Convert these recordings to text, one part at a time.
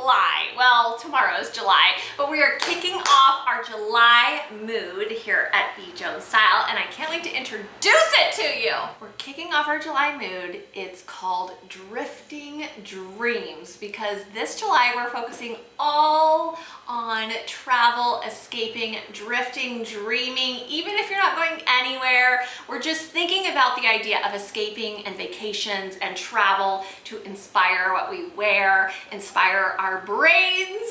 July. Well, tomorrow's July, but we are kicking off our July mood here at BJONESSTYLE, and I can't wait to introduce it to you. We're kicking off our July mood. It's called Drifting Dreams, because this July we're focusing all on travel, escaping, drifting, dreaming. Even if you're not going anywhere, we're just thinking about the idea of escaping and vacations and travel to inspire what we wear, inspire our brains.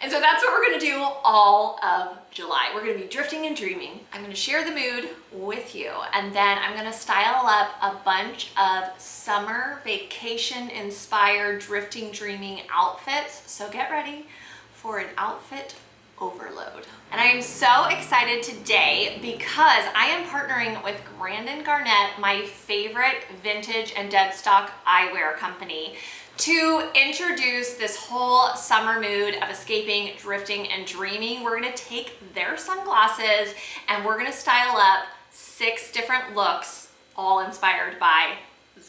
And so that's what we're gonna do all of July. We're gonna be drifting and dreaming. I'm gonna share the mood with you, and then I'm gonna style up a bunch of summer vacation inspired drifting, dreaming outfits. So get ready for an outfit overload. And I am so excited today because I am partnering with Grand Garnet, my favorite vintage and dead stock eyewear company, to introduce this whole summer mood of escaping, drifting, and dreaming. We're gonna take their sunglasses and we're gonna style up 6 different looks, all inspired by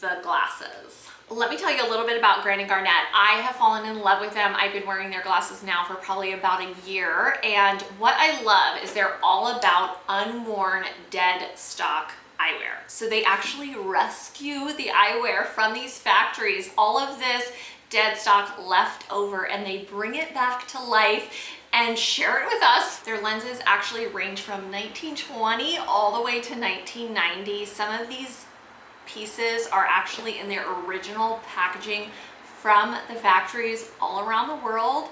the glasses. Let me tell you a little bit about Grand Garnet. I have fallen in love with them. I've been wearing their glasses now for probably about a year, and what I love is they're all about unworn dead stock eyewear. So they actually rescue the eyewear from these factories, all of this dead stock left over, and they bring it back to life and share it with us. Their lenses actually range from 1920 all the way to 1990. Some of these pieces are actually in their original packaging from the factories all around the world.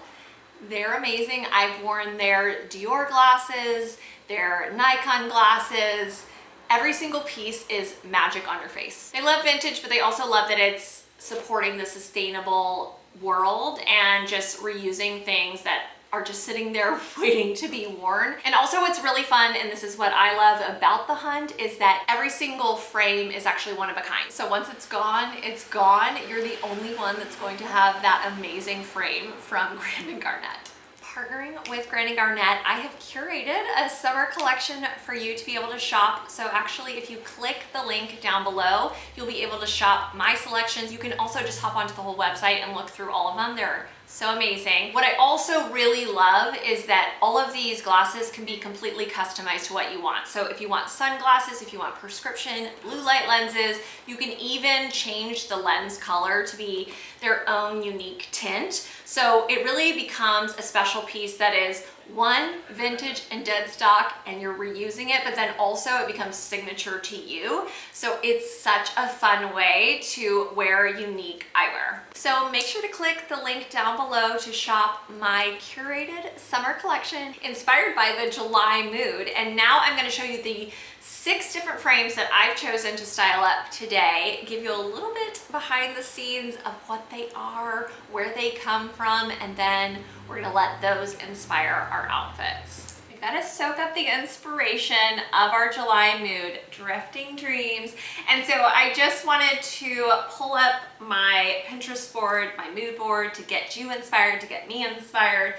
They're amazing. I've worn their Dior glasses, their Nikon glasses. Every single piece is magic on your face. They love vintage, but they also love that it's supporting the sustainable world and just reusing things that are just sitting there waiting to be worn. And also what's really fun, and this is what I love about the hunt, is that every single frame is actually one of a kind. So once it's gone, it's gone. You're the only one that's going to have that amazing frame from Grand Garnet. Partnering with Grand Garnet, I have curated a summer collection for you to be able to shop. So actually, if you click the link down below, you'll be able to shop my selections. You can also just hop onto the whole website and look through all of them. They're so amazing. What I also really love is that all of these glasses can be completely customized to what you want. So if you want sunglasses, if you want prescription blue light lenses, you can even change the lens color to be their own unique tint. So it really becomes a special piece that is one, vintage and dead stock, and you're reusing it, but then also it becomes signature to you. So it's such a fun way to wear unique eyewear. So make sure to click the link down below to shop my curated summer collection inspired by the July mood. And now I'm going to show you the 6 different frames that I've chosen to style up today, give you a little bit behind the scenes of what they are, where they come from, and then we're gonna let those inspire our outfits. We've got to soak up the inspiration of our July mood, drifting dreams. And so I just wanted to pull up my Pinterest board, my mood board, to get you inspired, to get me inspired.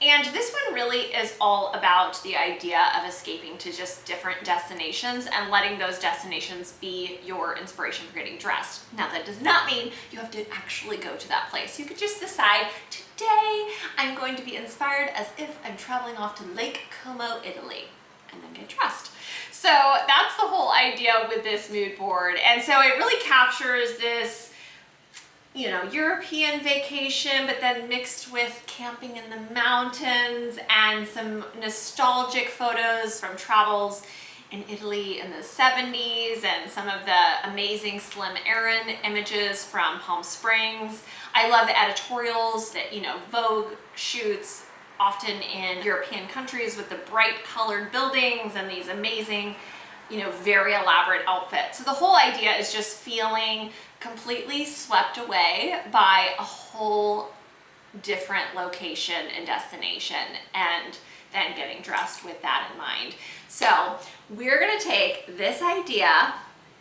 And this one really is all about the idea of escaping to just different destinations and letting those destinations be your inspiration for getting dressed. Now, that does not mean you have to actually go to that place. You could just decide, today I'm going to be inspired as if I'm traveling off to Lake Como, Italy, and then get dressed. So that's the whole idea with this mood board. And so it really captures this, you know, European vacation, but then mixed with camping in the mountains and some nostalgic photos from travels in Italy in the 70s and some of the amazing Slim Aaron images from Palm Springs. I love the editorials that, you know, Vogue shoots often in European countries with the bright colored buildings and these amazing, you know, very elaborate outfits. So the whole idea is just feeling completely swept away by a whole different location and destination, and then getting dressed with that in mind. So we're gonna take this idea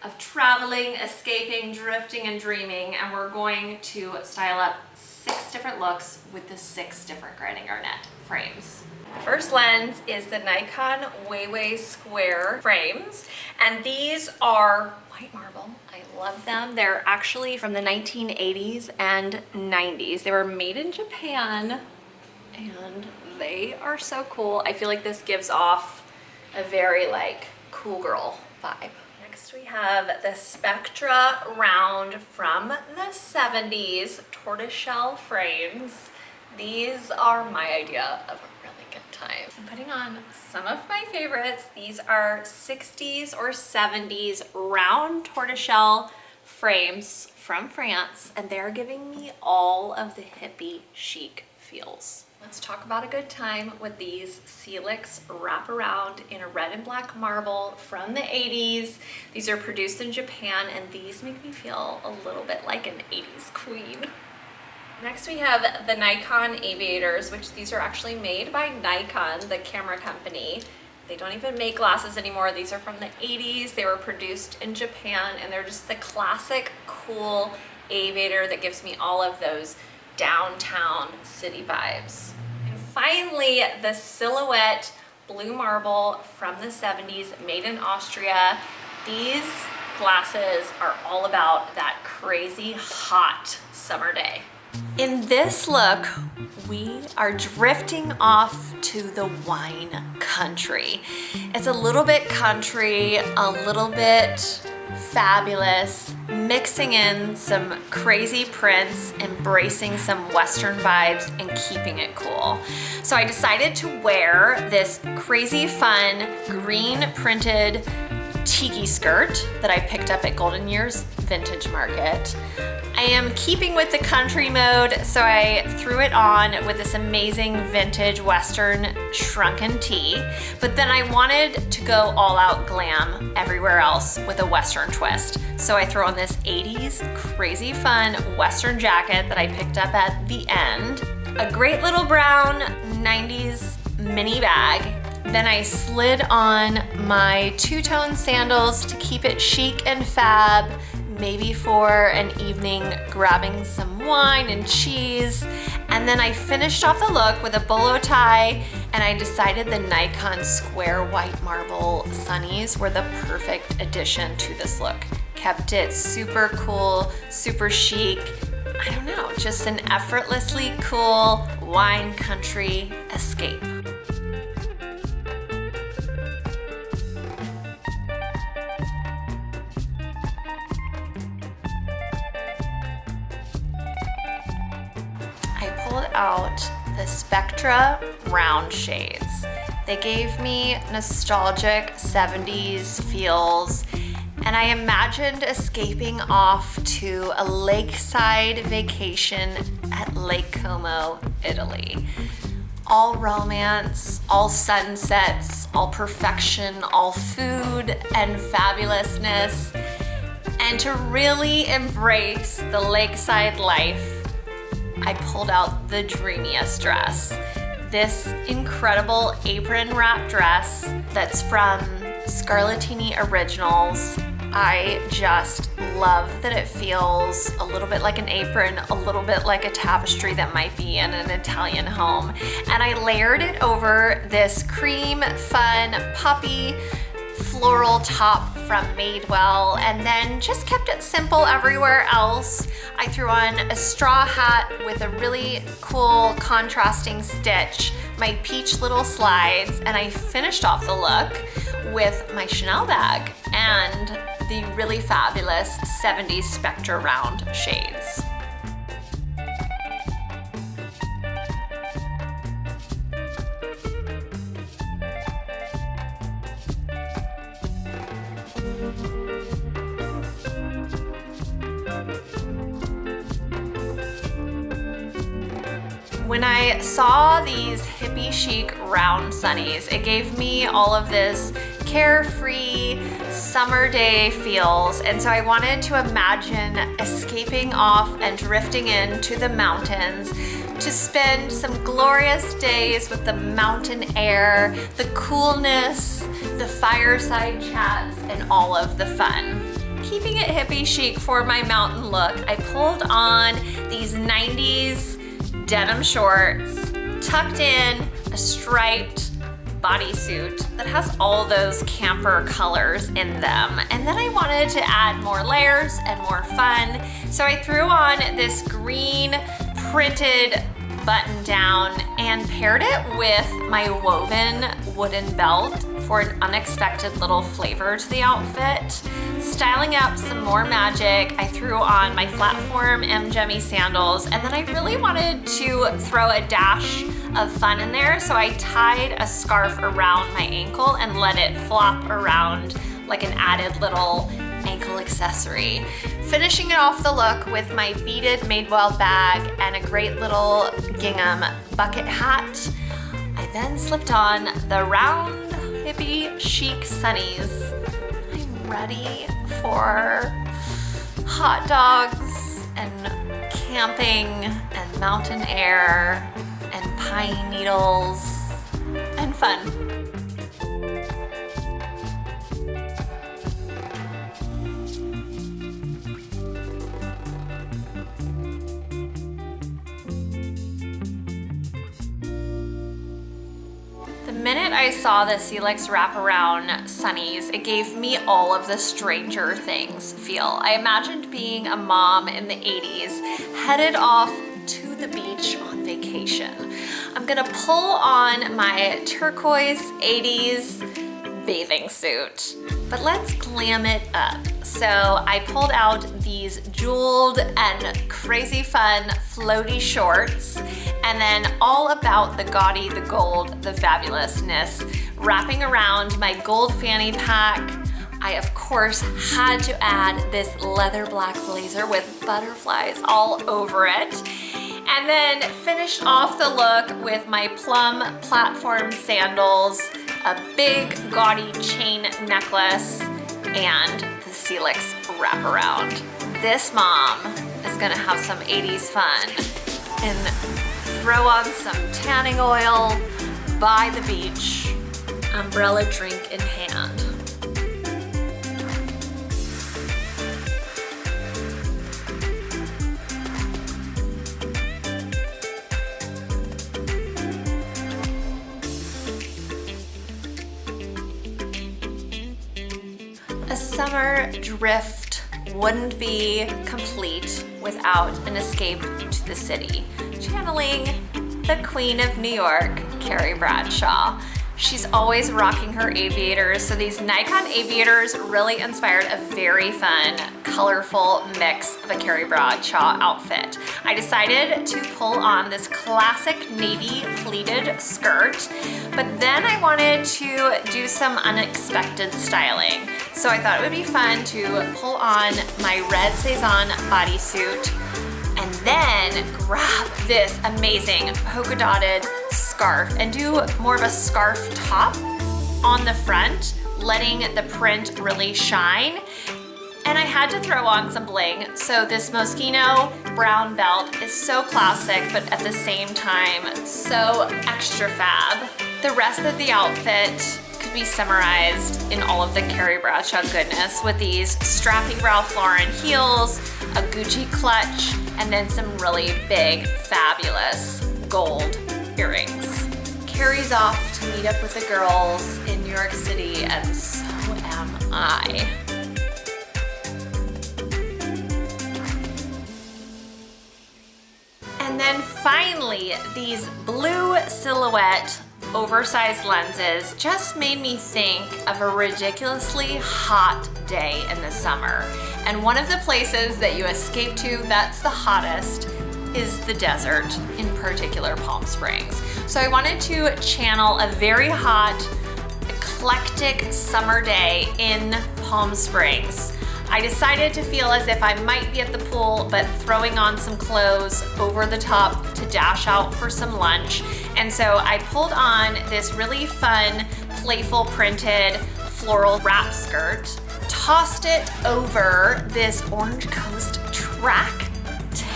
of traveling, escaping, drifting, and dreaming, and we're going to style up 6 different looks with the 6 different Grand Garnet frames. The first lens is the Nikon Weiwei Square frames, and these are white marble. I love them. They're actually from the 1980s and 90s. They were made in Japan, and they are so cool. I feel like this gives off a very like cool girl vibe. Next we have the Spectra round from the 70s tortoiseshell frames. These are my idea of a really good time. I'm putting on some of my favorites. These are 60s or 70s round tortoiseshell frames from France, and they're giving me all of the hippie chic feels. Let's talk about a good time with these Celix wraparound in a red and black marble from the 80s. These are produced in Japan, and these make me feel a little bit like an 80s queen. Next we have the Nikon Aviators, which these are actually made by Nikon, the camera company. They don't even make glasses anymore. These are from the 80s. They were produced in Japan, and they're just the classic cool aviator that gives me all of those downtown city vibes. And finally, the Silhouette blue marble from the 70s, made in Austria. These glasses are all about that crazy hot summer day. In this look, we are drifting off to the wine country. It's a little bit country, a little bit fabulous, mixing in some crazy prints, embracing some Western vibes, and keeping it cool. So I decided to wear this crazy fun green printed tiki skirt that I picked up at Golden Years Vintage Market. I am keeping with the country mode, so I threw it on with this amazing vintage Western shrunken tee, but then I wanted to go all out glam everywhere else with a Western twist. So I throw on this 80s crazy fun Western jacket that I picked up at the end, a great little brown 90s mini bag. Then I slid on my two-tone sandals to keep it chic and fab, maybe for an evening grabbing some wine and cheese. And then I finished off the look with a bolo tie, and I decided the Nikon Square white marble sunnies were the perfect addition to this look. Kept it super cool, super chic. I don't know, just an effortlessly cool wine country escape. Out the Spectra round shades. They gave me nostalgic 70s feels, and I imagined escaping off to a lakeside vacation at Lake Como, Italy. All romance, all sunsets, all perfection, all food and fabulousness, and to really embrace the lakeside life, I pulled out the dreamiest dress. This incredible apron wrap dress that's from Scarlettini Originals. I just love that it feels a little bit like an apron, a little bit like a tapestry that might be in an Italian home. And I layered it over this cream, fun, puppy, floral top from Madewell, and then just kept it simple everywhere else. I threw on a straw hat with a really cool contrasting stitch, my peach little slides, and I finished off the look with my Chanel bag and the really fabulous 70s Spectra round shades. When I saw these hippie chic round sunnies, it gave me all of this carefree summer day feels, and so I wanted to imagine escaping off and drifting into the mountains to spend some glorious days with the mountain air, the coolness, the fireside chats, and all of the fun. keeping it hippie chic for my mountain look, I pulled on these 90s denim shorts, tucked in a striped bodysuit that has all those camper colors in them. And then I wanted to add more layers and more fun. So I threw on this green printed button down and paired it with my woven wooden belt for an unexpected little flavor to the outfit. Styling up some more magic, I threw on my platform Gemmy sandals, and then I really wanted to throw a dash of fun in there, so I tied a scarf around my ankle and let it flop around like an added little ankle accessory. Finishing it off the look with my beaded Madewell bag and a great little gingham bucket hat. I then slipped on the round hippie chic sunnies. I'm ready for hot dogs and camping and mountain air and pine needles and fun. The minute I saw the Celix wraparound sunnies, it gave me all of the Stranger Things feel. I imagined being a mom in the 80s, headed off to the beach on vacation. I'm gonna pull on my turquoise 80s bathing suit, but let's glam it up. So I pulled out these jeweled and crazy fun floaty shorts, and then all about the gaudy, the gold, the fabulousness, wrapping around my gold fanny pack. I of course had to add this leather black blazer with butterflies all over it. And then finished off the look with my plum platform sandals, a big gaudy chain necklace, and the Celix wraparound. This mom is gonna have some 80s fun and throw on some tanning oil by the beach, umbrella drink in hand. A summer drift wouldn't be complete without an escape to the city. Channeling the Queen of New York, Carrie Bradshaw. She's always rocking her aviators, so these Nikon aviators really inspired a very fun, colorful mix of a Carrie Bradshaw outfit. I decided to pull on this classic navy pleated skirt, but then I wanted to do some unexpected styling. So I thought it would be fun to pull on my red Cezanne bodysuit and then grab this amazing polka dotted scarf and do more of a scarf top on the front, letting the print really shine. And I had to throw on some bling. So this Moschino brown belt is so classic, but at the same time, so extra fab. The rest of the outfit could be summarized in all of the Carrie Bradshaw goodness with these strappy Ralph Lauren heels, a Gucci clutch, and then some really big, fabulous gold earrings. Carrie's off to meet up with the girls in New York City, and so am I. And then finally, these blue silhouette oversized lenses just made me think of a ridiculously hot day in the summer. And one of the places that you escape to that's the hottest is the desert, in particular Palm Springs. So I wanted to channel a very hot, eclectic summer day in Palm Springs. I decided to feel as if I might be at the pool, but throwing on some clothes over the top to dash out for some lunch. And so I pulled on this really fun, playful printed floral wrap skirt, tossed it over this Orange Coast track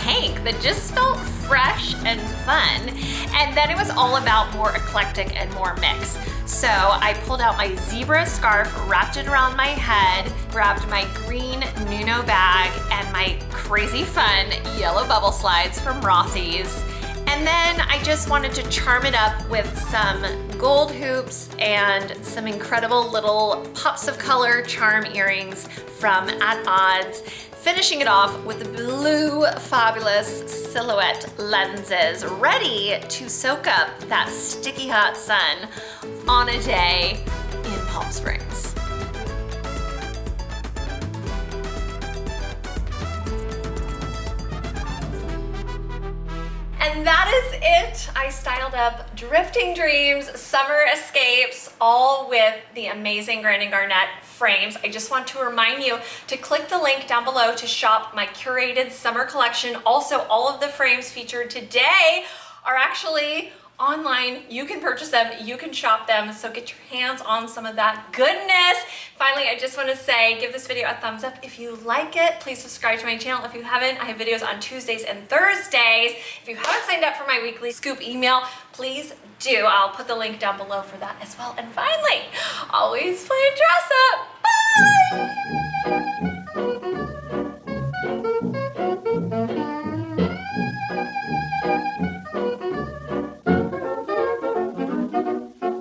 tank that just felt fresh and fun. And then it was all about more eclectic and more mix. So I pulled out my zebra scarf, wrapped it around my head, grabbed my green Nuno bag and my crazy fun yellow bubble slides from Rothy's. And then I just wanted to charm it up with some gold hoops and some incredible little pops of color charm earrings from At Odds, finishing it off with the blue fabulous silhouette lenses, ready to soak up that sticky hot sun on a day in Palm Springs. And that is it. I styled up drifting dreams, summer escapes, all with the amazing Grand Garnet frames. I just want to remind you to click the link down below to shop my curated summer collection. Also, all of the frames featured today are actually online. You can purchase them, you can shop them, so get your hands on some of that goodness. Finally, I just want to say, give this video a thumbs up if you like it. Please subscribe to my channel if you haven't. I have videos on Tuesdays and Thursdays. If you haven't signed up for my weekly scoop email, please do. I'll put the link down below for that as well. And finally, always play dress up. Bye!